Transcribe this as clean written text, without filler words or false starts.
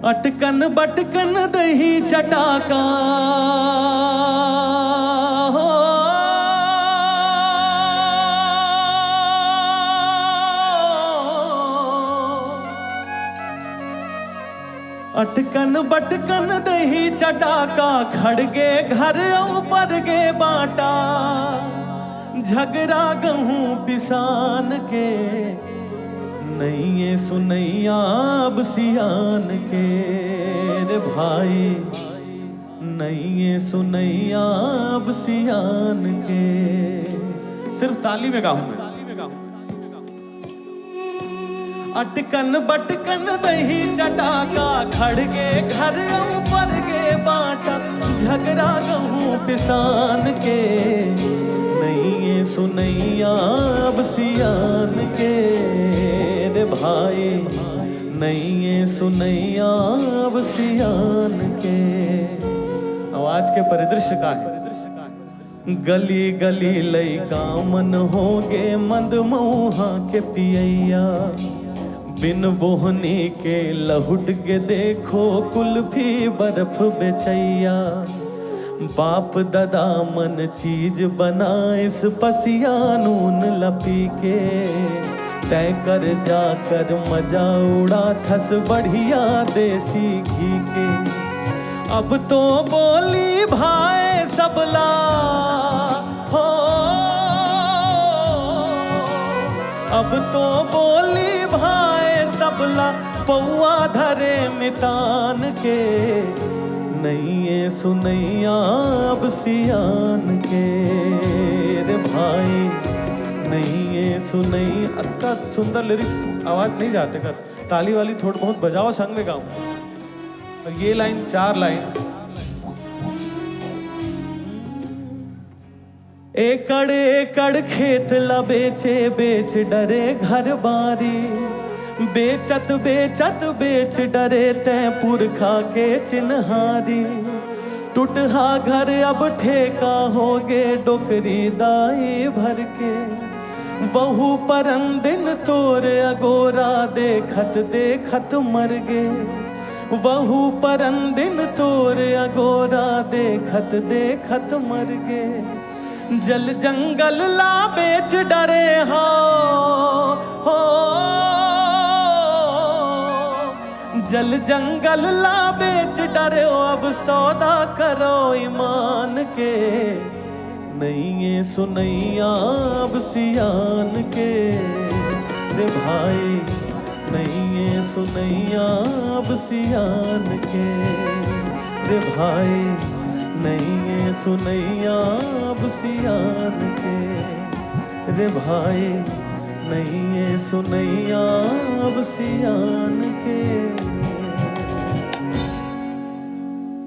अटकन बटकन दही चटाका हो, अटकन बटकन दही चटाका, खड़गे घर ऊपर गे बाटा, झगड़ा गहूं पिसान के, नैये सुनैया अब सियान के रे भाई, नैये सुनैया अब सियान के। सिर्फ ताली में गाऊं मैं। अटकन बटकन दही चटाका, खड़गे घर ऊपर गे बाटा, झगड़ा गहूं पिसान के, नैये सुनैया अब सियान के रे भाई, नैये सुनैया अब सियान के। आवाज के परिदृश्य का है। गली गली लइका मन होगे मंद मऊहा के पियैया, बिन बोहनी के लहुट के देखो कुल्फी बर्फ बेचैया, बाप दादा मन चीज बनाइस पसिया नून लपी के, तय कर जाकर मजा उड़ा थस बढ़िया देसी घी के। अब तो बोली भाई सबला हो, अब तो बोली भाई सबला, पौआ धरे मितान के, नैये सुनैया अब सियान के रे भाई, नैये सुनैया। अत्ता सुंदर लिरिक्स, आवाज नहीं जाते कर, ताली वाली थोड़ी बहुत बजाओ, संग में गाऊं। और ये लाइन 4 लाइन। एकड़ एकड़ खेत ला बेचे बेच डरे घर बारी, बेचत बेचत बेच डरे तै पुरखा के चिन्हारी, टूटहा घर अब ठेका होगे डोकरी दाई भर के, बहू परंदिन तोर अगोरा देखत देखत मर गे, बहू परंदिन तोर अगोरा देखत देखत मर गे, जल जंगल ला बेच डरे हो, जल जंगल ला बेच डरे हो, अब सौदा करो ईमान के, नैये सुनैया अब सियान के रे भाई, नैये सुनैया अब सियान के रे भाई, नैये सुनैया अब सियान के रे भाई, नैये सुनैया अब सियान